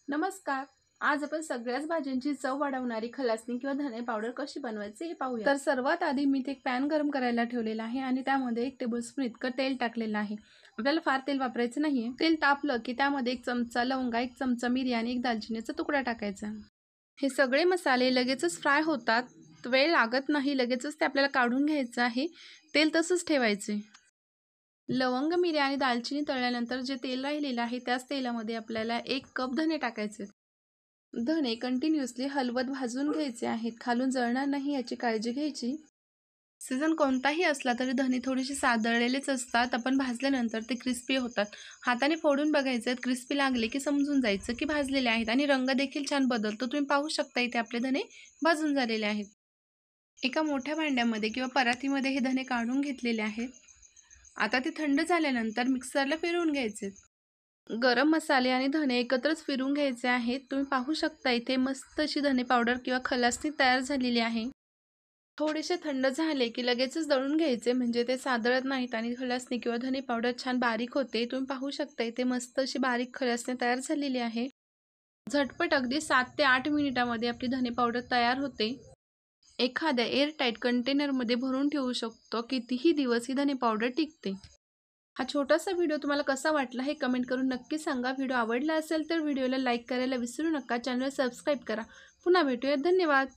नमस्कार. आज आपण सगळ्याच भाज्यांची चव वाढवणारी खलासणी किंवा धने पावडर कशी बनवायची हे पाहूया. तर सर्वात आधी मी एक पॅन गरम करायला ठेवलेला आहे आणि त्यामध्ये 1 टेबलस्पून इतकं तेल टाकलेलं आहे. आपल्याला फार तेल वापरायचं नाहीये. तेल तापलं की त्यामध्ये 1 चमचा लवंगा, 1 चमचा मिरी आणि 1 दालचिनीचा तुकडा टाकायचा. हे सगळे मसाले लगेचच फ्राय होतात. वेळ लागत नाही, लगेचच ते आपल्याला काढून घ्यायचं आहे. तेल तसंच ठेवायचे. लवंग, मिरी आणि दालचिनी तळल्यानंतर जे तेल राहिलेलं आहे त्याच तेलामध्ये आपल्याला 1 कप धने टाकायचे. धने कंटिन्युअसली हलवत भाजून घ्यायचे आहेत. खालून जळणार नाही याची काळजी घ्यायची. सीझन कोणताही असला तरी धने थोडेसे सादळलेलेच असतात. आपण भाजल्यानंतर ते क्रिस्पी होतात. हाताने फोडून बघायचे, क्रिस्पी लागले की समजून जायचं की भाजलेले आहेत आणि रंग देखील छान बदलतो. तुम्ही पाहू शकता इथे आपले धने भाजून झालेले आहेत. एका मोठ्या भांड्यामध्ये किंवा परातीमध्ये हे धने काढून घेतलेले आहेत. आता ते थंड झाल्यानंतर मिक्सरला फिरवून घ्यायचे. गरम मसाले आणि धने एकत्रच फिरून घ्यायचे आहेत. तुम्ही पाहू शकता इथे मस्त अशी धने पावडर किंवा खलासणी तयार झालेली आहे. थोडेसे थंड झाले की लगेचच दळून घ्यायचे, म्हणजे ते सादळत नाहीत आणि खलासणी किंवा धने पावडर छान बारीक होते. तुम्ही पाहू शकता इथे मस्त अशी बारीक खलासणी तयार झालेली आहे. झटपट अगदी 7 ते 8 मिनिटामध्ये आपली धने पावडर तयार होते. एखाद्या एअरटाईट कंटेनरमध्ये भरून ठेवू शकतो. कितीही दिवस ही धने पावडर टिकते. हा छोटासा व्हिडिओ तुम्हाला कसा वाटला हे कमेंट करून नक्की सांगा. व्हिडिओ आवडला असेल तर व्हिडिओला लाईक करायला विसरू नका. चॅनल सबस्क्राईब करा. पुन्हा भेटूया. धन्यवाद.